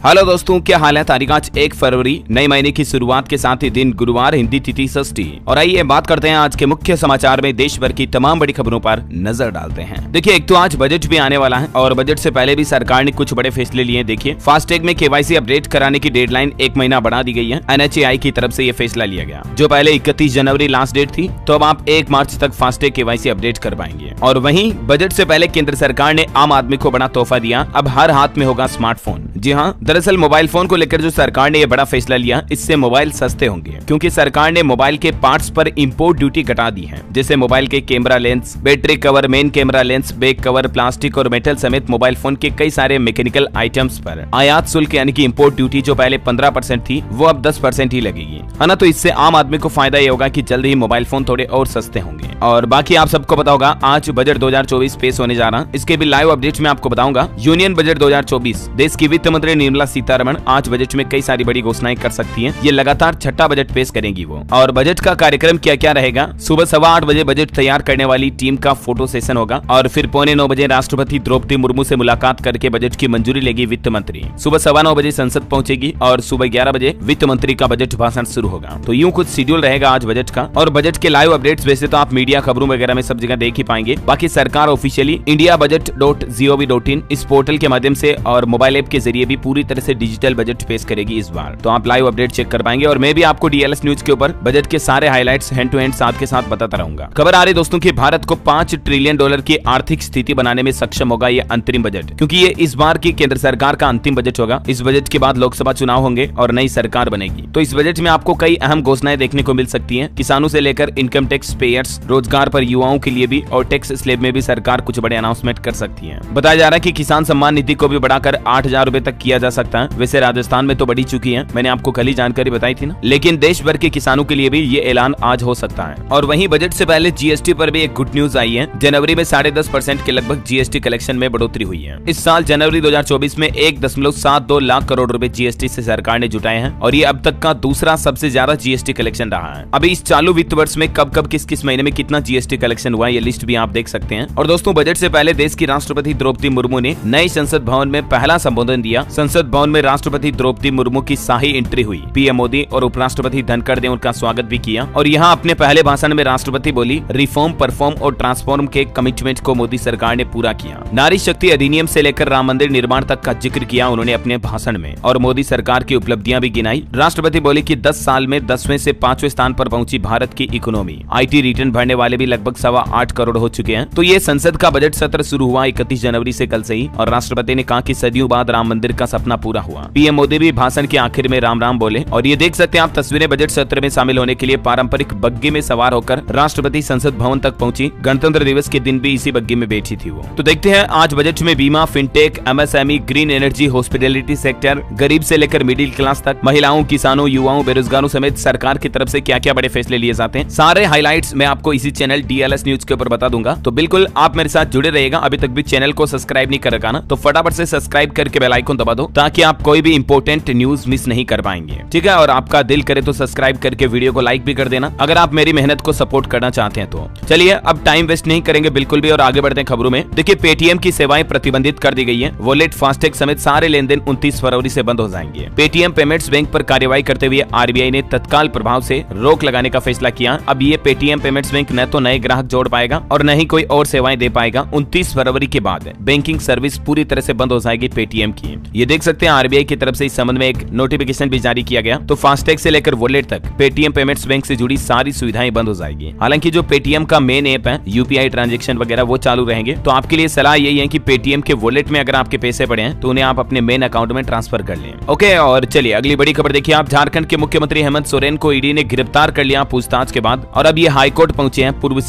Hello दोस्तों, क्या हाल है। तारीख आज 1 फरवरी, नए महीने की शुरुआत के साथ ही दिन गुरुवार, हिंदी तिथि षष्ठी। और आइए बात करते हैं आज के मुख्य समाचार में देश भर की तमाम बड़ी खबरों पर नजर डालते हैं। देखिए, एक तो आज बजट भी आने वाला है और बजट से पहले भी सरकार ने कुछ बड़े फैसले लिए। देखिए, फास्टैग में KYC अपडेट कराने की डेडलाइन 1 महीना बढ़ा दी गई है। NHAI की तरफ से ये फैसला लिया गया। जो पहले 31 जनवरी लास्ट डेट थी, तो अब आप 1 मार्च तक फास्टैग KYC अपडेट कर पाएंगे। और वहीं बजट से पहले केंद्र सरकार ने आम आदमी को बड़ा तोहफा दिया। अब हर हाथ में होगा स्मार्टफोन। जी हाँ, दरअसल मोबाइल फोन को लेकर जो सरकार ने ये बड़ा फैसला लिया, इससे मोबाइल सस्ते होंगे, क्योंकि सरकार ने मोबाइल के पार्ट्स पर इंपोर्ट ड्यूटी घटा दी है। जैसे मोबाइल के camera lens, battery cover, main camera lens, back cover, plastic और मेटल समेत मोबाइल फोन के कई सारे मैकेनिकल आइटम्स पर आयात शुल्क यानी कि इंपोर्ट ड्यूटी जो पहले 15% थी, वो अब 10% ही लगेगी, है ना। तो इससे आम आदमी को फायदा ये होगा कि जल्द ही मोबाइल फोन थोड़े और सस्ते होंगे। और बाकी आप सबको पता होगा, आज बजट 2024 पेश होने जा रहा। इसके भी लाइव अपडेट्स में आपको बताऊंगा। यूनियन बजट 2024, देश की वित्त मंत्री निर्मला सीतारमण आज बजट में कई सारी बड़ी घोषणाएं कर सकती हैं। ये लगातार छठा बजट पेश करेंगी वो। और बजट का कार्यक्रम क्या क्या रहेगा। सुबह 8:15 बजे बजट तैयार करने वाली टीम का फोटो सेशन होगा और फिर 8:45 बजे राष्ट्रपति द्रौपदी मुर्मू से मुलाकात करके बजट की मंजूरी लेगी वित्त मंत्री। सुबह 9:15 बजे संसद पहुंचेगी और सुबह 11 बजे वित्त मंत्री का बजट भाषण शुरू होगा। तो यूं कुछ शेड्यूल रहेगा आज बजट का। और बजट के लाइव अपडेट्स वैसे तो आप मीडिया खबरों वगैरह में सब जगह देख ही पाएंगे। बाकी सरकार ऑफिशियली indiabudget.gov.in इस पोर्टल के माध्यम से और मोबाइल ऐप के जरिए भी पूरी तरह से डिजिटल बजट पेश करेगी इस बार। तो आप लाइव अपडेट चेक कर पाएंगे और मैं भी आपको DLS न्यूज के ऊपर बजट के सारे हाइलाइट्स हैंड टू हैंड साथ के साथ बताता रहूंगा। खबर आ रही दोस्तों कि भारत को $5 ट्रिलियन की आर्थिक स्थिति बनाने में सक्षम होगा ये अंतरिम बजट, क्योंकि ये इस बार की केंद्र सरकार का अंतिम बजट होगा। इस बजट के बाद लोकसभा चुनाव होंगे और नई सरकार बनेगी। तो इस बजट में आपको कई अहम घोषणाएं देखने को मिल सकती हैं। किसानों से लेकर इनकम टैक्स पेयर्स, रोजगार पर युवाओं के लिए भी और टैक्स स्लैब में भी सरकार कुछ बड़े अनाउंसमेंट कर सकती है। बताया जा रहा है कि किसान सम्मान निधि को भी बढ़ाकर 8,000 रुपए तक किया जा सकता है। वैसे राजस्थान में तो बढ़ी चुकी है, मैंने आपको कल ही जानकारी बताई थी ना। लेकिन देश भर के किसानों के लिए भी ये ऐलान आज हो सकता है। और वहीं बजट से पहले GST पर भी एक गुड न्यूज आई है। जनवरी में 10.5% के लगभग GST कलेक्शन में बढ़ोतरी हुई है। इस साल जनवरी 2024 में 1.72 लाख करोड़ रुपए GST से सरकार ने जुटाए हैं और ये अब तक का दूसरा सबसे ज्यादा GST कलेक्शन रहा है। अभी इस चालू वित्त वर्ष में कब किस महीने में कितना GST कलेक्शन हुआ, ये लिस्ट भी आप देख सकते हैं। और दोस्तों, बजट से पहले देश की राष्ट्रपति द्रौपदी मुर्मू ने नए संसद भवन में पहला संबोधन दिया। संसद भवन में राष्ट्रपति द्रौपदी मुर्मू की शाही एंट्री हुई। PM मोदी और उपराष्ट्रपति धनखड़ ने उनका स्वागत भी किया। और यहाँ अपने पहले भाषण में राष्ट्रपति बोली, रिफॉर्म, परफॉर्म और ट्रांसफॉर्म के कमिटमेंट को मोदी सरकार ने पूरा किया। नारी शक्ति अधिनियम से लेकर राम मंदिर निर्माण तक का जिक्र किया उन्होंने अपने भाषण में और मोदी सरकार की उपलब्धियां भी गिनाई। राष्ट्रपति बोली कि 10 साल में 10वें से 5वें स्थान पर पहुंची भारत की इकोनॉमी। IT रिटर्न भरने वाले भी लगभग 8.25 करोड़ हो चुके हैं। तो ये संसद का बजट सत्र शुरू हुआ 31 जनवरी से कल से ही। और राष्ट्रपति ने कहा कि सदियों बाद राम मंदिर का सपना पूरा हुआ। PM मोदी भी भाषण के आखिर में राम राम बोले। और ये देख सकते हैं आप तस्वीरें, बजट सत्र में शामिल होने के लिए पारंपरिक बग्गी में सवार होकर राष्ट्रपति संसद भवन तक पहुंची। गणतंत्र दिवस के दिन भी इसी बग्गी में बैठी थी वो। तो देखते हैं आज बजट में बीमा, fintech, MSME, green energy, hospitality sector, गरीब से लेकर मिडिल क्लास तक, महिलाओं, किसानों, युवाओं, बेरोजगारों समेत सरकार की तरफ से क्या क्या बड़े फैसले लिए जाते हैं। सारे हाइलाइट्स मैं आपको इसी चैनल DLS न्यूज के ऊपर बता दूंगा। तो बिल्कुल आप मेरे साथ जुड़े रहिएगा। अभी तक भी चैनल को सब्सक्राइब नहीं कर रखा ना, तो फटाफट से सब्सक्राइब करके बेल आइकन दबा दो, ताकि आप कोई भी इंपॉर्टेंट न्यूज मिस नहीं कर पाएंगे। ठीक है, और आपका दिल करे तो सब्सक्राइब करके वीडियो को लाइक भी कर देना, अगर आप मेरी मेहनत को सपोर्ट करना चाहते हैं तो। चलिए, अब टाइम वेस्ट नहीं करेंगे बिल्कुल भी और आगे बढ़ते हैं खबरों में। देखिए, पेटीएम की सेवाएं प्रतिबंधित कर दी गई है। वॉलेट, फास्टैग समेत सारे लेन देन 29 फरवरी से बंद हो जाएंगे। पेटीएम पेमेंट्स बैंक पर कार्रवाई करते हुए RBI ने तत्काल प्रभाव से रोक लगाने का फैसला किया। अब ये पेटीएम पेमेंट्स बैंक न तो नए ग्राहक जोड़ पाएगा और न ही कोई और सेवाएं दे पाएगा। 29 फरवरी के बाद बैंकिंग सर्विस पूरी तरह से बंद हो जाएगी पेटीएम की। ये देख सकते हैं RBI की तरफ से इस संबंध में एक नोटिफिकेशन भी जारी किया गया। तो फास्टैग से लेकर वॉलेट तक पेटीएम पेमेंट्स बैंक से जुड़ी सारी सुविधाएं बंद हो जाएगी। हालांकि जो पेटीएम का मेन ऐप है, UPI ट्रांजैक्शन वगैरह, वो चालू रहेंगे। तो आपके लिए सलाह यही है कि पेटीएम के वॉलेट में अगर आपके पैसे पड़े हैं तो उन्हें आप अपने मेन अकाउंट में ट्रांसफर कर लें। ओके, और चलिए अगली बड़ी खबर देखिए आप। झारखंड के मुख्यमंत्री हेमंत सोरेन को ईडी ने गिरफ्तार कर लिया पूछताछ के बाद। और अब ये हाईकोर्ट पहुंचे हैं पूर्व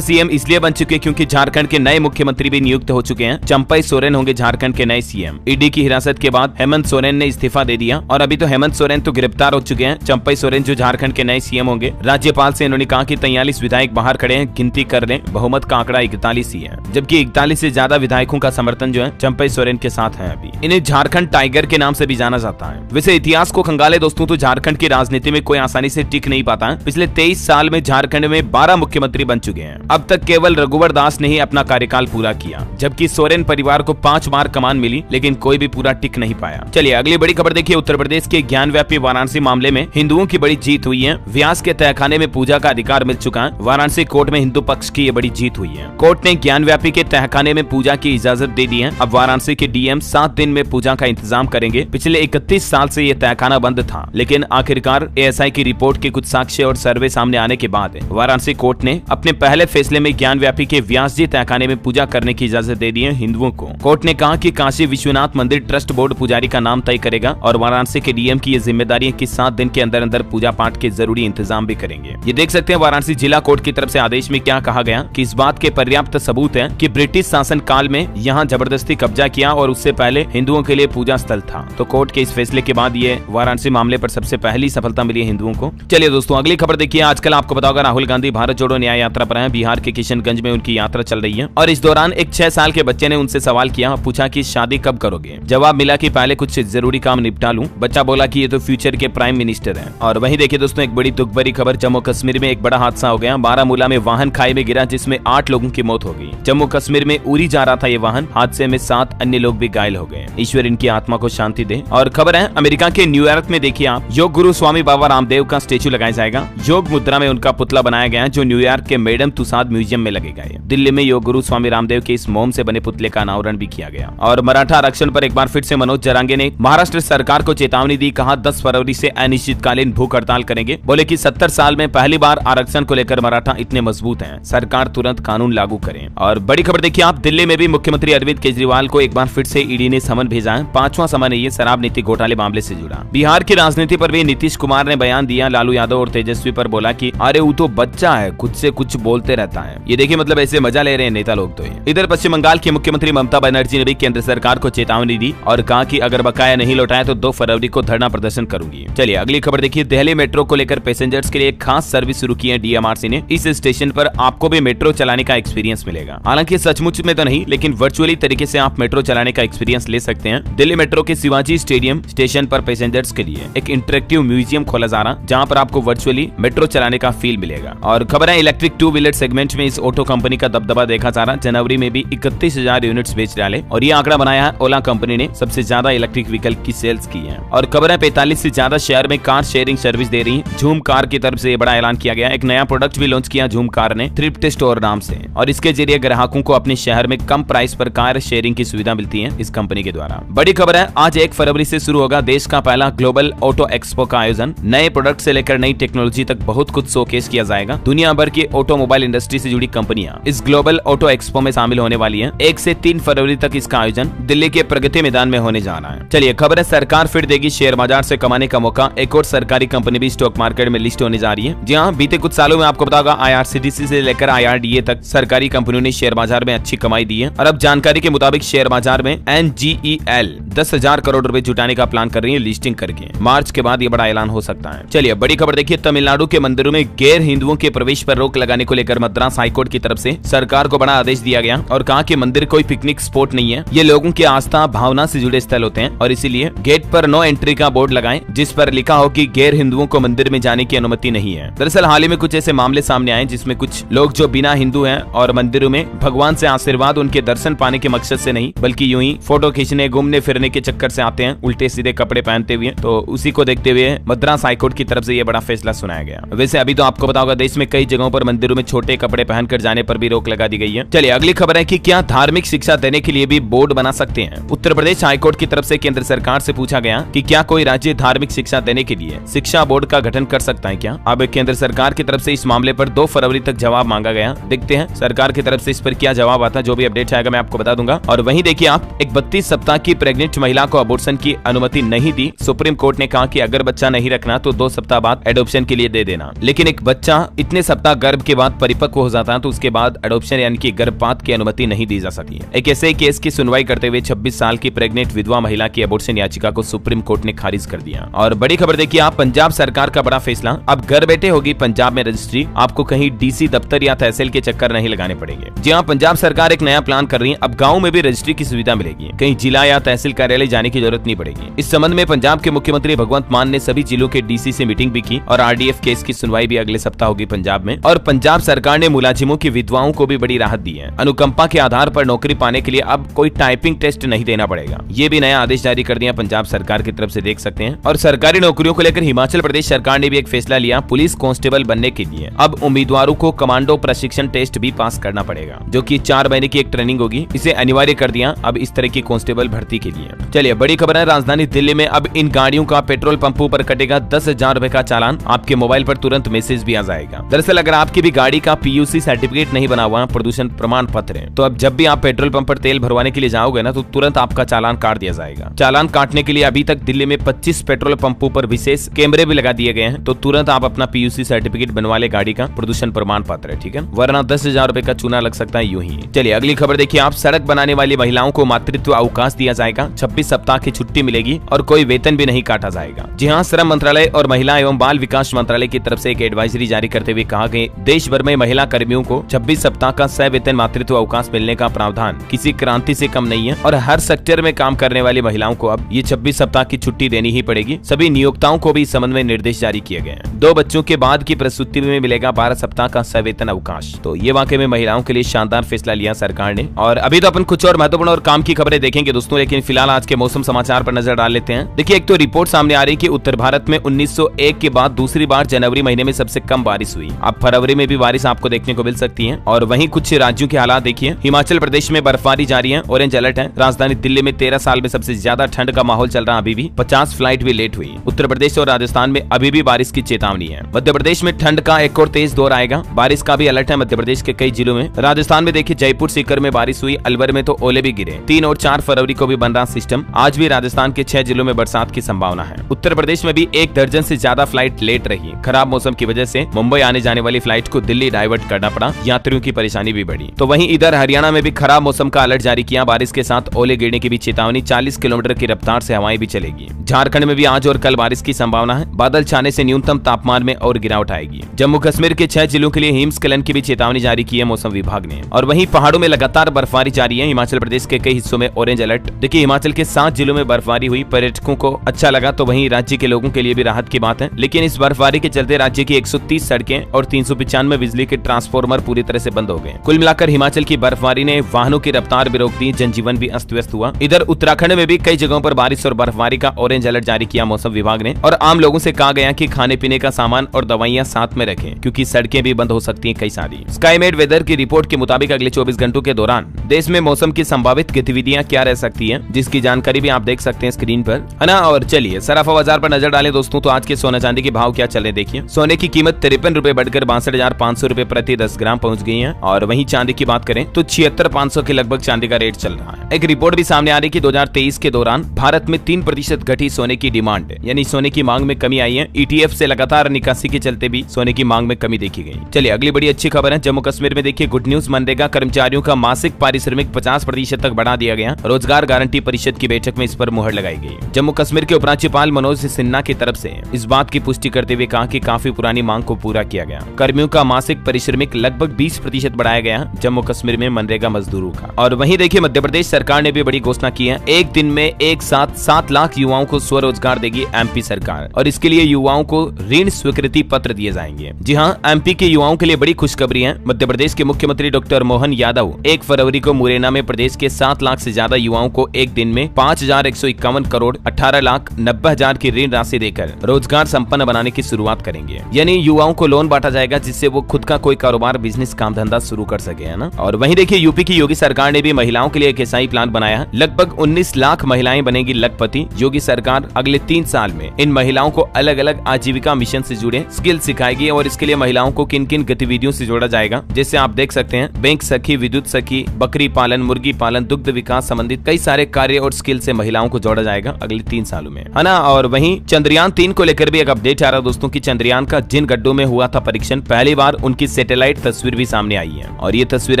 CM इसलिए बन चुके हैं क्योंकि झारखंड के नए मुख्यमंत्री भी नियुक्त हो चुके हैं। चंपई सोरेन होंगे झारखंड के नए CM। ईडी की हिरासत के बाद हेमंत सोरेन ने इस्तीफा दे दिया और अभी तो हेमंत सोरेन तो गिरफ्तार हो चुके हैं। चंपई सोरेन जो झारखंड के नए CM होंगे। राज्यपाल से इन्होंने कहा कि 43 विधायक बाहर खड़े हैं, गिनती कर लें, बहुमत का आंकड़ा 41 ही है, जबकि 41 से ज्यादा विधायकों का समर्थन जो है चंपई सोरेन के साथ है। अभी इन्हें झारखंड टाइगर के नाम से भी जाना जाता है। वैसे इतिहास को खंगाले दोस्तों तो झारखंड की राजनीति में कोई आसानी से टिक नहीं पाता है। पिछले 23 साल में झारखंड में 12 मुख्यमंत्री बन चुके हैं। अब तक केवल रघुवर दास ने ही अपना कार्यकाल पूरा किया, जबकि सोरेन परिवार को 5 बार कमान मिली, लेकिन कोई भी पूरा टिक नहीं नहीं पाया। चलिए अगली बड़ी खबर देखिए, उत्तर प्रदेश के ज्ञानव्यापी वाराणसी मामले में हिंदुओं की बड़ी जीत हुई है। व्यास के तहखाने में पूजा का अधिकार मिल चुका है। वाराणसी कोर्ट में हिंदू पक्ष की ये बड़ी जीत हुई है। कोर्ट ने ज्ञानव्यापी के तहखाने में पूजा की इजाजत दे दी है। अब वाराणसी के डीएम 7 दिन में पूजा का इंतजाम करेंगे। पिछले 31 साल से ये तहखाना बंद था, लेकिन आखिरकार एएसआई की रिपोर्ट के कुछ साक्ष्य और सर्वे सामने आने के बाद वाराणसी कोर्ट ने अपने पहले फैसले में ज्ञानव्यापी के व्यास जी तहखाने में पूजा करने की इजाजत दे दी है हिंदुओं को। कोर्ट ने कहा कि काशी विश्वनाथ मंदिर ट्रस्ट बोर्ड पुजारी का नाम तय करेगा और वाराणसी के डीएम की ये जिम्मेदारी है कि 7 दिन के अंदर अंदर पूजा पाठ के जरूरी इंतजाम भी करेंगे। ये देख सकते हैं वाराणसी जिला कोर्ट की तरफ से आदेश में क्या कहा गया कि इस बात के पर्याप्त सबूत है कि ब्रिटिश शासन काल में यहाँ जबरदस्ती कब्जा किया और उससे पहले हिंदुओं के लिए पूजा स्थल था। तो कोर्ट के इस फैसले के बाद ये वाराणसी मामले पर सबसे पहली सफलता मिली है हिंदुओं को। चलिए दोस्तों अगली खबर देखिए, आजकल आपको पता होगा राहुल गांधी भारत जोड़ो न्याय यात्रा पर है। बिहार के किशनगंज में उनकी यात्रा चल रही है और इस दौरान एक 6 साल के बच्चे ने उनसे सवाल किया, पूछा कि शादी कब करोगे। जवाब मिला कि पहले कुछ जरूरी काम निपटा लूं। बच्चा बोला कि ये तो फ्यूचर के प्राइम मिनिस्टर हैं। और वहीं देखिए दोस्तों एक बड़ी दुख भरी खबर, जम्मू कश्मीर में एक बड़ा हादसा हो गया। बारामूला में वाहन खाई में गिरा जिसमें 8 लोगों की मौत हो गई। जम्मू कश्मीर में उरी जा रहा था ये वाहन, हादसे में 7 अन्य लोग भी घायल हो गए। ईश्वर इनकी आत्मा को शांति दे। और खबर है अमेरिका के न्यूयॉर्क में देखिए आप, योग गुरु स्वामी बाबा रामदेव का स्टेचू लगाया जाएगा। योग मुद्रा में उनका पुतला बनाया गया है जो न्यूयॉर्क के मैडम तुसाद म्यूजियम में लगेगा। दिल्ली में योग गुरु स्वामी रामदेव के इस मोम से बने पुतले का अनावरण भी किया गया। और मराठा आरक्षण पर एक बार फिर से मनोज जरांगे ने महाराष्ट्र सरकार को चेतावनी दी, कहा 10 फरवरी से अनिश्चितकालीन भूख हड़ताल करेंगे। बोले कि 70 साल में पहली बार आरक्षण को लेकर मराठा इतने मजबूत हैं, सरकार तुरंत कानून लागू करें। और बड़ी खबर देखिए आप, दिल्ली में भी मुख्यमंत्री अरविंद केजरीवाल को एक बार फिर से ईडी ने समन भेजा है। 5वां समन है ये शराब नीति घोटाले मामले से जुड़ा। बिहार की राजनीति पर भी नीतीश कुमार ने बयान दिया। लालू यादव और तेजस्वी पर बोला कि अरे वो तो बच्चा है, खुद से कुछ बोलते रहता है। ये देखिए मतलब ऐसे मजा ले रहे हैं नेता लोग तो। इधर पश्चिम बंगाल की मुख्यमंत्री ममता बनर्जी ने भी केंद्र सरकार को चेतावनी दी और कहा कि अगर बकाया नहीं लौटाए तो 2 फरवरी को धरना प्रदर्शन करूंगी। चलिए अगली खबर देखिए, दिल्ली मेट्रो को लेकर पैसेंजर्स के लिए एक खास सर्विस शुरू की है डीएमआरसी ने। इस स्टेशन पर आपको भी मेट्रो चलाने का एक्सपीरियंस मिलेगा। हालांकि सचमुच में तो नहीं, लेकिन वर्चुअली तरीके से आप मेट्रो चलाने का एक्सपीरियंस ले सकते हैं। दिल्ली मेट्रो के शिवाजी स्टेडियम स्टेशन पर पैसेंजर्स के लिए एक इंटरेक्टिव म्यूजियम खोला जा रहा, जहां पर आपको वर्चुअली मेट्रो चलाने का फील मिलेगा। और खबर है इलेक्ट्रिक 2 व्हीलर सेगमेंट में इस ऑटो कंपनी का दबदबा देखा जा रहा। जनवरी में भी 31,000 यूनिट्स बेच डाले और ये आंकड़ा बनाया है ओला कंपनी ने। सबसे ज्यादा इलेक्ट्रिक व्हीकल की सेल्स की है। और खबर है 45 से ज्यादा शहर में कार शेयरिंग सर्विस दे रही है। झूम कार की तरफ से बड़ा ऐलान किया गया। एक नया प्रोडक्ट भी लॉन्च किया झूम कार ने, थ्रिफ्ट स्टोर नाम से, और इसके जरिए ग्राहकों को अपने शहर में कम प्राइस पर कार शेयरिंग की सुविधा मिलती है इस कंपनी के द्वारा। बड़ी खबर है आज 1 फरवरी से शुरू होगा देश का पहला ग्लोबल ऑटो एक्सपो का आयोजन। नए प्रोडक्ट से लेकर नई टेक्नोलॉजी तक बहुत कुछ शोकेस किया जाएगा। दुनिया भर की ऑटोमोबाइल इंडस्ट्री से जुड़ी कंपनियां इस ग्लोबल ऑटो एक्सपो में शामिल होने वाली हैं। 1 से 3 फरवरी तक इसका आयोजन दिल्ली के प्रगति मैदान में होने जा रहा है। चलिए खबर है सरकार फिर देगी शेयर बाजार से कमाने का मौका। एक और सरकारी कंपनी भी स्टॉक मार्केट में लिस्ट होने जा रही है। जी हाँ, बीते कुछ सालों में आपको पता होगा IRCTC से लेकर IRDA तक सरकारी कंपनियों ने शेयर बाजार में अच्छी कमाई दी है। और अब जानकारी के मुताबिक शेयर बाजार में NGEL 10,000 करोड़ रुपए जुटाने का प्लान कर रही है लिस्टिंग करके। मार्च के बाद ये बड़ा ऐलान हो सकता है। चलिए बड़ी खबर देखिए, तमिलनाडु के मंदिरों में गैर हिंदुओं के प्रवेश पर रोक लगाने को लेकर मद्रास हाईकोर्ट की तरफ से सरकार को बड़ा आदेश दिया गया और कहा कि मंदिर कोई पिकनिक स्पॉट नहीं है। ये लोगों की आस्था भावना से जुड़े स्थल होते हैं और इसीलिए गेट पर नो एंट्री का बोर्ड लगाएं जिस पर लिखा हो कि गैर हिंदुओं को मंदिर में जाने की अनुमति नहीं है। दरअसल हाल ही में कुछ ऐसे मामले सामने आए जिसमें कुछ लोग जो बिना हिंदू हैं और मंदिरों में भगवान से आशीर्वाद उनके दर्शन पाने के मकसद से नहीं बल्कि यूं ही फोटो खींचने घूमने फिरने के चक्कर से आते हैं, उल्टे सीधे कपड़े पहनते हुए। तो उसी को देखते हुए मद्रास हाईकोर्ट की तरफ से ये बड़ा फैसला सुनाया गया। वैसे अभी तो आपको पता होगा देश में कई जगहों पर मंदिरों में छोटे कपड़े पहनकर जाने पर भी रोक लगा दी गई है। चलिए अगली खबर है कि क्या धार्मिक शिक्षा देने के लिए भी बोर्ड बना सकते हैं। उत्तर प्रदेश हाईकोर्ट की तरफ से केंद्र सरकार से पूछा गया कि क्या कोई राज्य धार्मिक शिक्षा देने के लिए शिक्षा बोर्ड का गठन कर सकता है क्या। अब केंद्र सरकार की तरफ से इस मामले पर 2 फरवरी तक जवाब मांगा गया। देखते हैं सरकार की तरफ से इस पर क्या जवाब आता है। जो भी अपडेट आएगा मैं आपको बता दूंगा। और वहीं देखिए आप, एक 32 सप्ताह की प्रेग्नेंट महिला को अबॉर्शन की अनुमति नहीं दी। सुप्रीम कोर्ट ने कहा कि अगर बच्चा नहीं रखना तो 2 सप्ताह बाद एडॉप्शन के लिए दे देना। लेकिन एक बच्चा इतने सप्ताह गर्भ के बाद परिपक्व हो जाता है तो उसके बाद एडॉप्शन यानी कि गर्भपात की अनुमति नहीं दी जा सकती है। एक ऐसे केस की सुनवाई करते हुए 26 साल की प्रेग्नेंट विधवा महिला की एबॉर्शन याचिका को सुप्रीम कोर्ट ने खारिज कर दिया। और बड़ी खबर देखिए आप, पंजाब सरकार का बड़ा फैसला। अब घर बैठे होगी पंजाब में रजिस्ट्री। आपको कहीं डीसी दफ्तर या तहसील के चक्कर नहीं लगाने पड़ेंगे। जी हाँ, पंजाब सरकार एक नया प्लान कर रही है। अब गाँव में भी रजिस्ट्री की सुविधा मिलेगी। कहीं जिला या तहसील कार्यालय जाने की जरूरत नहीं पड़ेगी। इस संबंध में पंजाब के मुख्यमंत्री भगवंत मान ने सभी जिलों के डीसी से मीटिंग भी की और RDF केस की सुनवाई भी अगले सप्ताह होगी पंजाब में। और पंजाब सरकार ने मुलाजिमों की विधवाओं को भी बड़ी राहत दी है। अनुकंपा के आधार पर नौकरी पाने के लिए अब कोई टाइपिंग टेस्ट नहीं देना पड़ेगा। ये भी भी नया आदेश जारी कर दिया पंजाब सरकार की तरफ से, देख सकते हैं। और सरकारी नौकरियों को लेकर हिमाचल प्रदेश सरकार ने भी एक फैसला लिया। पुलिस कांस्टेबल बनने के लिए अब उम्मीदवारों को कमांडो प्रशिक्षण टेस्ट भी पास करना पड़ेगा, जो कि 4 महीने की एक ट्रेनिंग होगी। इसे अनिवार्य कर दिया अब इस तरह की कांस्टेबल भर्ती के लिए। चलिए बड़ी खबर है, राजधानी दिल्ली में अब इन गाड़ियों का पेट्रोल पंपों पर कटेगा 10,000 रुपए का चालान। आपके मोबाइल पर तुरंत मैसेज भी आ जाएगा। दरअसल अगर आपकी भी गाड़ी का PUC सर्टिफिकेट नहीं बना हुआ, प्रदूषण प्रमाण पत्र है, तो अब जब भी आप पेट्रोल पंप पर तेल भरवाने के लिए जाओगे ना, तो तुरंत आपका चालान काट दिया जाएगा। चालान काटने के लिए अभी तक दिल्ली में 25 पेट्रोल पंपों पर विशेष कैमरे भी लगा दिए गए हैं। तो तुरंत आप अपना PUC सर्टिफिकेट बनवा ले गाड़ी का, प्रदूषण प्रमाण पत्र है, ठीक है, वरना 10,000 रुपए का चूना लग सकता है यूं ही। चलिए अगली खबर देखिए आप। सड़क बनाने वाली महिलाओं को मातृत्व अवकाश दिया जाएगा, 26 सप्ताह की छुट्टी मिलेगी और कोई वेतन भी नहीं काटा जाएगा। जी हाँ, श्रम मंत्रालय और महिला एवं बाल विकास मंत्रालय की तरफ से एक एडवाइजरी जारी करते हुए कहा गया, देश भर में महिला कर्मियों को 26 सप्ताह का सवेतन मातृत्व अवकाश मिलने का प्रावधान किसी क्रांति से कम नहीं है और हर सेक्टर में काम करने वाली महिलाओं को अब ये 26 सप्ताह की छुट्टी देनी ही पड़ेगी। सभी नियोक्ताओं को भी इस संबंध में निर्देश जारी किए गए हैं। 2 बच्चों के बाद की प्रसूति में मिलेगा 12 सप्ताह का सवेतन अवकाश। तो ये वाकई में महिलाओं के लिए शानदार फैसला लिया सरकार ने। और अभी तो अपन कुछ और महत्वपूर्ण और काम की खबरें देखेंगे दोस्तों, लेकिन फिलहाल आज के मौसम समाचार पर नजर डाल लेते हैं। देखिए एक तो रिपोर्ट सामने आ रही है कि उत्तर भारत में 1901 के बाद दूसरी बार जनवरी महीने में सबसे कम बारिश हुई। अब फरवरी में भी बारिश आपको देखने को मिल सकती है। और वहीं कुछ राज्यों के हालात देखिए, हिमाचल प्रदेश में बर्फबारी जारी है, ऑरेंज अलर्ट है। राजधानी दिल्ली में 13 साल में सबसे ज्यादा ठंड का माहौल चल रहा अभी भी, 50 फ्लाइट भी लेट हुई। उत्तर प्रदेश और राजस्थान में अभी भी बारिश की चेतावनी है। मध्य प्रदेश में ठंड का एक और तेज दौर आएगा, बारिश का भी अलर्ट है मध्य प्रदेश के कई जिलों में। राजस्थान में देखिए जयपुर सीकर में बारिश हुई, अलवर में तो ओले भी गिरे। 3 और 4 फरवरी को भी बन रहा सिस्टम। आज भी राजस्थान के 6 जिलों में बरसात की संभावना है। उत्तर प्रदेश में भी 1 दर्जन से ज्यादा फ्लाइट लेट रही। खराब मौसम की वजह से मुंबई आने जाने वाली फ्लाइट को दिल्ली डाइवर्ट करना पड़ा, यात्रियों की परेशानी भी बढ़ी। तो वहीं इधर हरियाणा में भी खराब मौसम का अलर्ट जारी किया, बारिश के साथ ओले गिरने की भी चेतावनी, 40 किलोमीटर की रफ्तार से हवाएं भी चलेगी। झारखंड में भी आज और कल बारिश की संभावना है, बादल छाने से न्यूनतम तापमान में और गिरावट आएगी। जम्मू कश्मीर के 6 जिलों के लिए हिमस्खलन की भी चेतावनी जारी की है मौसम विभाग ने। और वहीं पहाड़ों में लगातार बर्फबारी जारी है, हिमाचल प्रदेश के कई हिस्सों में ऑरेंज अलर्ट। देखिए हिमाचल के 7 जिलों में बर्फबारी हुई, पर्यटकों को अच्छा लगा, तो वहीं राज्य के लोगों के लिए भी राहत की बात है। लेकिन इस बर्फबारी के चलते राज्य की 130 सड़कें और 395 बिजली के ट्रांसफार्मर पूरी तरह से बंद हो गए। कुल मिलाकर हिमाचल की बर्फबारी ने वाहनों की रफ्तार भी रोक दी, जनजीवन भी अस्त व्यस्त हुआ। इधर उत्तराखंड में भी कई जगहों पर बारिश और बर्फबारी का ऑरेंज अलर्ट जारी किया मौसम विभाग ने। और आम लोगों से कहा गया कि खाने पीने का सामान और दवाइयां साथ में रखें, क्योंकि सड़कें भी बंद हो सकती हैं कई सारी। स्काईमेट वेदर की रिपोर्ट के मुताबिक अगले 24 घंटों के दौरान देश में मौसम की संभावित गतिविधियां क्या रह सकती है, जिसकी जानकारी भी आप देख सकते हैं स्क्रीन पर, है ना। और चलिए सराफा बाजार पर नजर डालें दोस्तों, तो आज के सोना चांदी के भाव क्या चल रहे देखिए। सोने की कीमत 53 रुपए बढ़कर 62,500 रुपए प्रति 10 ग्राम पहुंच गई है। और वहीं चांदी की बात करें तो 76,500 के लगभग चांदी का रेट चल रहा है। एक रिपोर्ट भी सामने आ रही कि 2023 के दौरान भारत में 3% घटी सोने की डिमांड, यानी सोने की मांग में कमी आई है। ETF से लगातार निकासी के चलते भी सोने की मांग में कमी देखी गई। चलिए अगली बड़ी अच्छी खबर है, जम्मू कश्मीर में देखिए गुड न्यूज, मनरेगा कर्मचारियों का मासिक पारिश्रमिक 50% तक बढ़ा दिया गया। रोजगार गारंटी परिषद की बैठक में इस पर मुहर लगाई गई। जम्मू कश्मीर के उपराज्यपाल मनोज सिन्हा की तरफ से इस बात की पुष्टि करते हुए कहा कि काफी पुरानी मांग को पूरा किया गया। कर्मियों का मासिक पारिश्रमिक लगभग 20% बढ़ाया गया जम्मू कश्मीर में मनरेगा मजदूरों का। और वहीं देखिए मध्य प्रदेश सरकार ने भी बड़ी घोषणा की है, एक दिन में एक साथ 7 लाख युवाओं को स्वरोजगार देगी MP सरकार, और इसके लिए युवाओं को ऋण स्वीकृति पत्र दिए जाएंगे। जी हां, MP के युवाओं के लिए बड़ी खुशखबरी है। मध्य प्रदेश के मुख्यमंत्री डॉक्टर मोहन यादव 1 फरवरी को मुरैना में प्रदेश के 7 लाख से ज्यादा युवाओं को एक दिन में 5,151 करोड़ 18,90,000 की ऋण राशि देकर रोजगार संपन्न बनाने की शुरुआत करेंगे। यानी युवाओं को लोन बांटा जाएगा, जिससे वो खुद का कोई कारोबार, बिजनेस, काम धंधा शुरू कर सके, है ना। और वहीं देखिए यूपी की योगी सरकार ने भी महिलाओं के लिए एक ऐसा ही प्लान बनाया है। लगभग 19 लाख महिलाएं बनेगी लखपति। योगी सरकार अगले 3 साल में इन महिलाओं को अलग अलग आजीविका मिशन से जुड़े स्किल सिखाएगी। और इसके लिए महिलाओं को किन किन गतिविधियों से जोड़ा जाएगा, जैसे आप देख सकते हैं बैंक सखी, विद्युत सखी, बकरी पालन, मुर्गी पालन, दुग्ध विकास संबंधित कई सारे कार्य और स्किल से महिलाओं को जोड़ा जाएगा अगले 3 सालों में, है ना। और वहीं चंद्रयान 3 को लेकर भी एक अपडेट आ रहा है दोस्तों की चंद्रयान का जिन गड्ढों में हुआ था परीक्षण, पहली बार उनकी सैटेलाइट तस्वीर भी सामने आई है। और ये तस्वीर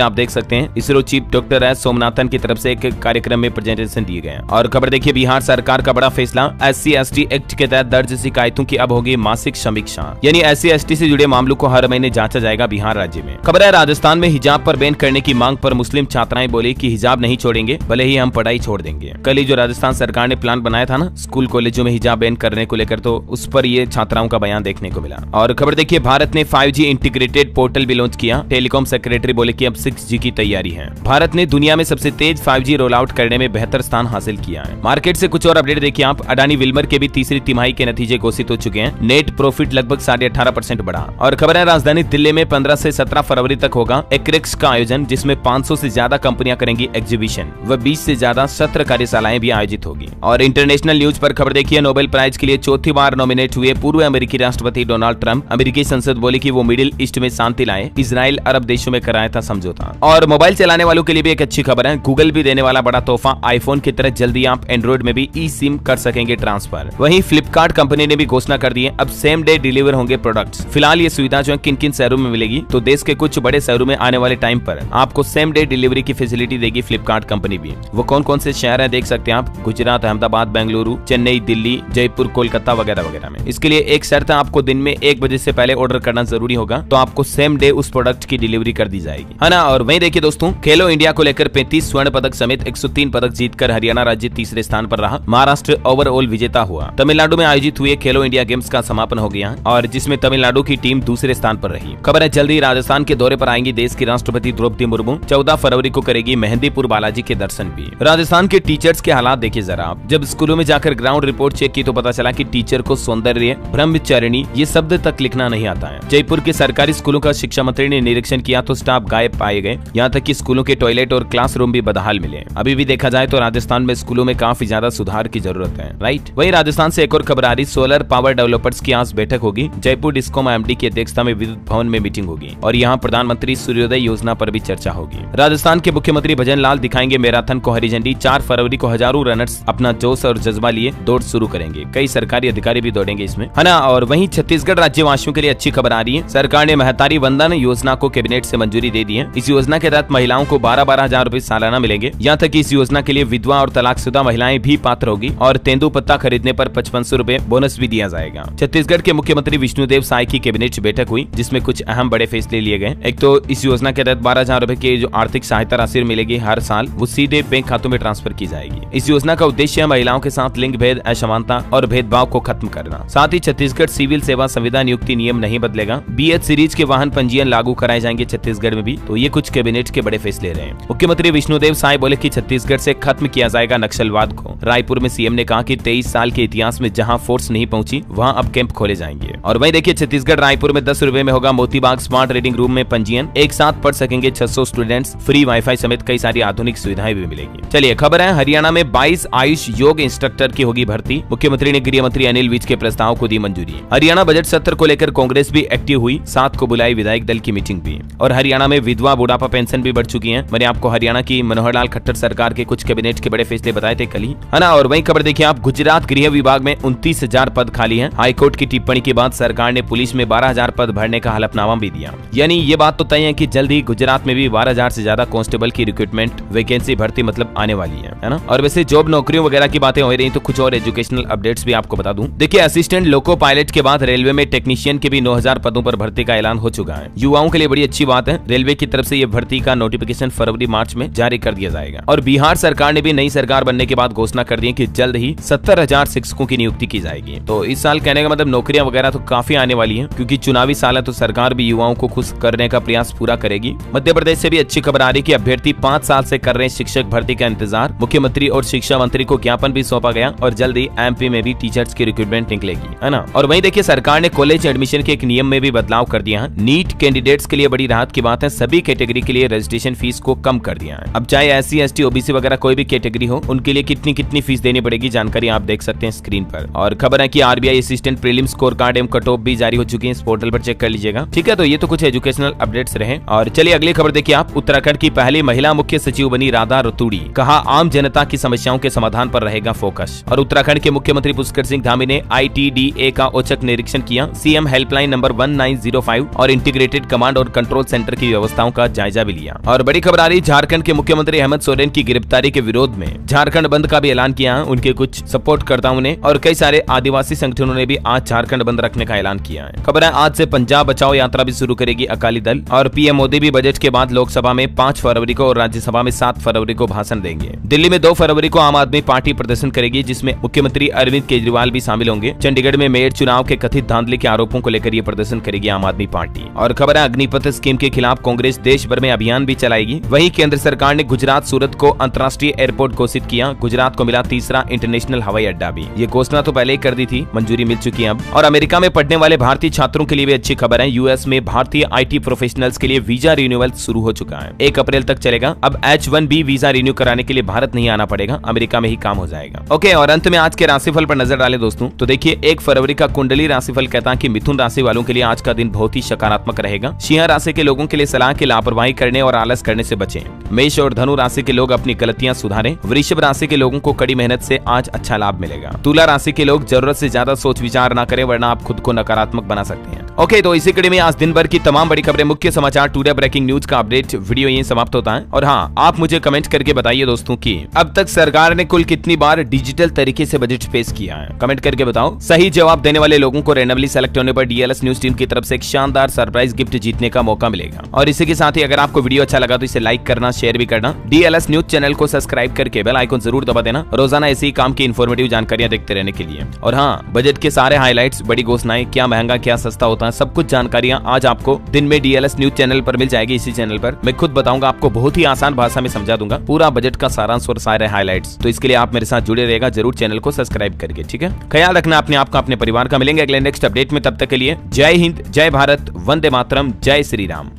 आप देख सकते हैं ISRO chief doctor S Somanathan की तरफ से एक कार्यक्रम में प्रेजेंटेशन दिए गए। और खबर देखिए बिहार सरकार का बड़ा फैसला, SC/ST एक्ट के तहत दर्ज शिकायतों की अब होगी मासिक समीक्षा, यानी SC/ST से जुड़े मामलों को हर महीने जांचा जाएगा बिहार राज्य में। खबर है राजस्थान में हिजाब पर बैन करने की मांग पर मुस्लिम छात्राएं बोली कि हिजाब नहीं छोड़ेंगे, भले ही हम पढ़ाई छोड़ देंगे। कल ही जो राजस्थान सरकार ने प्लान बनाया था ना स्कूल कॉलेजों में हिजाब बैन करने को लेकर, तो उस पर ये छात्राओं का बयान देखने को मिला। और खबर देखिए भारत ने 5G इंटीग्रेटेड पोर्टल भी लॉन्च किया। टेलीकॉम सेक्रेटरी बोले कि अब 6G की तैयारी है। भारत ने दुनिया में सबसे तेज 5G रोल आउट करने में बेहतर स्थान हासिल किया है। मार्केट से कुछ और अपडेट देखिए आप। अडानी विल्मर के भी तीसरी तिमाही के नतीजे घोषित हो चुके हैं। नेट प्रॉफिट लगभग 18.5% बढ़ा। और खबर है राजधानी दिल्ली में 15 से 17 फरवरी तक होगा एक्रिक्स का आयोजन, जिसमें 500 से ज्यादा कंपनियां करेंगी एग्जीबिशन व 20 से ज्यादा सत्र कार्यशालाएं भी आयोजित होगी। और इंटरनेशनल न्यूज पर खबर देखिए। नोबेल प्राइज के लिए चौथी बार नॉमिनेट हुए पूर्व अमेरिकी राष्ट्रपति डोनाल्ड ट्रंप। अमेरिकी संसद बोली कि वो मिडिल ईस्ट में शांति लाए, इजराइल अरब देशों में कराया था समझौता। और मोबाइल चलाने वालों के लिए भी एक अच्छी खबर है। गूगल भी देने वाला बड़ा तोहफा। आईफोन की तरह जल्दी आप एंड्रॉइड में भी ई सिम कर सकेंगे ट्रांसफर। वहीं फ्लिपकार्ट कंपनी ने भी घोषणा कर दी है, अब सेम डे डिलीवर होंगे प्रोडक्ट्स। फिलहाल ये सुविधा जो है किन किन शहरों में मिलेगी, तो देश के कुछ बड़े शहरों में आने वाले टाइम पर आपको सेम डे डिलीवरी की फैसिलिटी देगी फ्लिपकार्ट कंपनी भी। वो कौन कौन से शहर है देख सकते हैं आप, गुजरात, अहमदाबाद, बेंगलुरु, चेन्नई, दिल्ली, जयपुर, कोलकाता वगैरह वगैरह में। इसके लिए एक शर्त है, आपको दिन में 1 बजे से पहले ऑर्डर करना जरूरी होगा, तो आपको सेम डे उस प्रोडक्ट की डिलीवरी कर दी जाएगी, है ना। और वहीं देखिए दोस्तों, खेलो इंडिया को लेकर 35 स्वर्ण पदक समेत 103 पदक जीतकर हरियाणा राज्य तीसरे स्थान पर रहा। महाराष्ट्र ओवरऑल विजेता हुआ। तमिलनाडु में आयोजित हुए खेलो इंडिया गेम्स का समापन हो गया और जिसमें तमिलनाडु की टीम दूसरे स्थान पर रही। खबर है जल्द ही राजस्थान के दौरे पर आएंगी देश की राष्ट्रपति द्रौपदी मुर्मू। 14 फरवरी को करेगी मेहंदीपुर बालाजी के दर्शन भी। राजस्थान के टीचर्स के हालात देखिए जरा आप। जब स्कूलों में जाकर ग्राउंड रिपोर्ट चेक की तो पता चला कि टीचर को सौंदर्य, ब्रह्मचर्यणी ये शब्द तक लिखना नहीं आता है। जयपुर के सरकारी स्कूलों का शिक्षा मंत्री ने निरीक्षण किया तो स्टाफ गायब पाए गए। यहाँ तक कि स्कूलों के टॉयलेट और क्लासरूम भी बदहाल मिले। अभी भी देखा जाए तो राजस्थान में स्कूलों में काफी ज्यादा सुधार की जरूरत है, राइट। वहीं राजस्थान से एक और खबर आ रही। सोलर पावर डेवलपर्स की आज बैठक होगी। जयपुर डिस्कॉम एमडी की अध्यक्षता में विद्युत भवन में मीटिंग होगी और यहाँ प्रधानमंत्री सूर्योदय योजना पर भी चर्चा होगी। राजस्थान के मुख्यमंत्री भजन लाल दिखाएंगे मैराथन को हरी झंडी। 4 फरवरी को हजारों रनर्स अपना जोश और जज्बा लिए दौड़ शुरू करेंगे। कई सरकारी अधिकारी भी दौड़ेंगे इसमें, है ना। और वहीं छत्तीसगढ़ राज्यवासियों के लिए अच्छी खबर आ रही है। सरकार ने महतारी वंदन योजना को कैबिनेट से मंजूरी दे दी है। इस योजना के तहत महिलाओं को 12-12 हजार रूपए सालाना मिलेंगे। यहाँ तक कि इस योजना के लिए विधवा और तलाकशुदा महिलाएं भी पात्र होगी और तेंदुपत्ता खरीदने पर 5500 रूपए बोनस भी दिया जाएगा। छत्तीसगढ़ के मुख्यमंत्री विष्णुदेव साय की कैबिनेट बैठक हुई जिसमें कुछ अहम बड़े फैसले लिए गए। एक तो इस योजना के तहत 12,000 रूपए की जो आर्थिक सहायता राशि मिलेगी हर साल, वो सीधे बैंक खातों में ट्रांसफर की जाएगी। इस योजना का उद्देश्य है महिलाओं के साथ लिंग भेद, असमानता और भेदभाव को खत्म करना। साथ ही छत्तीसगढ़ सिविल सेवा संविदा नियुक्ति नियम नहीं बदलेगा। BH सीरीज के वाहन पंजीयन लागू कराए जाएंगे छत्तीसगढ़ में भी। तो ये कुछ कैबिनेट के बड़े फैसले रहे। मुख्यमंत्री विष्णुदेव साय बोले कि छत्तीसगढ़ से खत्म किया जाएगा नक्सलवाद को। रायपुर में सीएम ने कहा कि 23 साल के इतिहास में जहां फोर्स नहीं पहुंची वहां अब कैंप खोले जाएंगे। और वहीं देखिए छत्तीसगढ़ रायपुर में 10 रुपए में होगा मोतीबाग स्मार्ट रीडिंग रूम में पंजीयन। एक साथ पढ़ सकेंगे 600 स्टूडेंट्स। फ्री वाईफाई समेत कई सारी आधुनिक सुविधाएं भी मिलेगी। चलिए खबर है हरियाणा में 22 आयुष योग इंस्ट्रक्टर की होगी भर्ती। मुख्यमंत्री ने गृह मंत्री अनिल विज के प्रस्ताव को दी मंजूरी। हरियाणा बजट सत्र को लेकर कांग्रेस भी एक्टिव हुई। 7 को बुलाई विधायक दल की मीटिंग भी। और हरियाणा में विधवा बुढ़ापा पेंशन भी बढ़ चुकी है। मैंने आपको हरियाणा की मनोहर लाल खट्टर सरकार के कुछ कैबिनेट के बड़े फैसले बताए थे कल ही, है ना। और वही खबर देखिए आप, गुजरात गृह विभाग में 29,000 पद खाली हैं। हाईकोर्ट की टिप्पणी के बाद सरकार ने पुलिस में 12,000 पद भरने का हलफनामा भी दिया। यानी ये बात तो तय है कि जल्द ही गुजरात में भी 12,000 से ज्यादा कांस्टेबल की रिक्रूटमेंट वैकेंसी भर्ती मतलब आने वाली है ना। और वैसे जॉब नौकरियों वगैरह की बातें हो रही तो कुछ और एजुकेशनल अपडेट्स भी आपको बता दूं। देखिए असिस्टेंट लोको पायलट के बाद रेलवे में टेक्नीशियन के भी 9,000 पदों पर भर्ती का ऐलान हो चुका है। युवाओं के लिए बड़ी अच्छी बात है। रेलवे की तरफ से ये भर्ती का नोटिफिकेशन फरवरी-मार्च में जारी कर दिया जाएगा। और बिहार सरकार ने भी नई सरकार बनने के बाद घोषणा कर दी है कि जल्द ही 70,000 शिक्षकों की नियुक्ति की जाएगी। तो इस साल कहने का मतलब नौकरियां वगैरह तो काफी आने वाली हैं, क्योंकि चुनावी साल है तो सरकार भी युवाओं को खुश करने का प्रयास पूरा करेगी। मध्य प्रदेश से भी अच्छी खबर आ रही कि अभ्यर्थी 5 साल से कर रहे शिक्षक भर्ती का इंतजार। मुख्यमंत्री और शिक्षा मंत्री को ज्ञापन भी सौंपा गया और जल्द ही MP में भी टीचर्स की रिक्रूटमेंट निकलेगी, है ना। और वहीं देखिए सरकार ने कॉलेज एडमिशन के एक नियम में भी बदलाव कर दिया है। नीट कैंडिडेट्स के लिए बड़ी राहत की बात है। सभी कैटेगरी के लिए रजिस्ट्रेशन फीस को कम कर दिया है। अब चाहे SC ST OBC वगैरह कोई भी कैटेगरी हो, उनके लिए कितनी फीस देनी पड़ेगी जानकारी आप देख सकते हैं स्क्रीन पर। और खबर है कि RBI assistant prelim score card एवं कट ऑफ भी जारी हो चुकी है। इस पोर्टल पर चेक कर लीजिएगा, ठीक है। तो ये तो कुछ एजुकेशनल अपडेट्स रहे। और चलिए अगली खबर देखिए आप। उत्तराखंड की पहली महिला मुख्य सचिव बनी राधा रतूड़ी। कहा आम जनता की समस्याओं के समाधान पर रहेगा फोकस। और उत्तराखंड के मुख्यमंत्री पुष्कर सिंह धामी ने ITDA का औचक निरीक्षण किया। CM हेल्पलाइन नंबर 1905 और इंटीग्रेटेड कमांड और कंट्रोल सेंटर की व्यवस्थाओं का जायजा भी लिया। और बड़ी खबर आ रही झारखंड के मुख्यमंत्री हेमंत सोरेन की गिरफ्तारी के विरोध में झारखंड बंद का भी ऐलान किया है। उनके कुछ सपोर्टकर्ताओं ने और कई सारे आदिवासी संगठनों ने भी आज झारखंड बंद रखने का ऐलान किया है। खबर है आज से पंजाब बचाओ यात्रा भी शुरू करेगी अकाली दल। और PM मोदी भी बजट के बाद लोकसभा में 5 फरवरी को और राज्यसभा में 7 फरवरी को भाषण देंगे। दिल्ली में 2 फरवरी को आम आदमी पार्टी प्रदर्शन करेगी, जिसमें मुख्यमंत्री अरविंद केजरीवाल भी शामिल होंगे। चंडीगढ़ में मेयर चुनाव के कथित धांधली के आरोपों को लेकर ये प्रदर्शन करेगी आम आदमी पार्टी। और खबर है अग्निपथ स्कीम के खिलाफ कांग्रेस देश भर में अभियान भी चलाएगी। वहीं केंद्र सरकार ने गुजरात सूरत को अंतर्राष्ट्रीय एयरपोर्ट एयरपोर्ट घोषित किया। गुजरात को मिला तीसरा इंटरनेशनल हवाई अड्डा भी। ये घोषणा तो पहले ही कर दी थी, मंजूरी मिल चुकी है अब। और अमेरिका में पढ़ने वाले भारतीय छात्रों के लिए भी अच्छी खबर है। यूएस में भारतीय IT प्रोफेशनल्स के लिए वीजा रिन्यूअल शुरू हो चुका है। 1 अप्रैल तक चलेगा। अब H1B वीजा रिन्यू कराने के लिए भारत नहीं आना पड़ेगा, अमेरिका में ही काम हो जाएगा। ओके, और अंत में आज के राशिफल पर नजर डालें दोस्तों, तो देखिए 1 फरवरी का कुंडली राशिफल कहता है कि मिथुन राशि वालों के लिए आज का दिन बहुत ही सकारात्मक रहेगा। सिंह राशि के लोगों के लिए सलाह की लापरवाही करने और आलस करने से बचें। मेष और धनु राशि के लोग अपनी गलतियां सुधारें। वृषभ राशि के लोगों को कड़ी मेहनत से आज अच्छा लाभ मिलेगा। तुला राशि के लोग जरूरत से ज्यादा सोच विचार ना करें, वरना आप खुद को नकारात्मक बना सकते हैं। ओके, तो इसी कड़ी में आज दिन भर की तमाम बड़ी खबरें, मुख्य समाचार, टुडे ब्रेकिंग न्यूज का अपडेट वीडियो यहीं समाप्त होता है। और हाँ, आप मुझे कमेंट करके बताइए दोस्तों कि अब तक सरकार ने कुल कितनी बार डिजिटल तरीके से बजट पेश किया है। कमेंट करके बताओ। सही जवाब देने वाले लोगों को रैंडमली सेलेक्ट होने पर DLS न्यूज टीम की तरफ से एक शानदार सरप्राइज गिफ्ट जीतने का मौका मिलेगा। और इसी के साथ ही अगर आपको वीडियो अच्छा लगा तो इसे लाइक करना, शेयर भी करना। DLS न्यूज चैनल को सब्सक्राइब करके बेल आइकन जरूर दबा देना, रोजाना ऐसी ही काम की इन्फॉर्मेटिव जानकारियां देखते रहने के लिए। और हाँ, बजट के सारे हाइलाइट्स, बड़ी घोषणाएं, क्या महंगा क्या सस्ता होता है, सब कुछ जानकारियां आज आपको दिन में DLS न्यूज चैनल पर मिल जाएगी। इसी चैनल पर मैं खुद बताऊंगा, आपको बहुत ही आसान भाषा में समझा दूंगा पूरा बजट का सारांश और सारे हाइलाइट्स। तो इसके लिए आप मेरे साथ जुड़े रहेगा जरूर, चैनल को सब्सक्राइब करके। ठीक है, ख्याल रखना अपने आप का, अपने परिवार का। मिलेंगे अगले नेक्स्ट अपडेट में, तब तक के लिए जय हिंद, जय भारत, वंदे मातरम, जय श्री राम।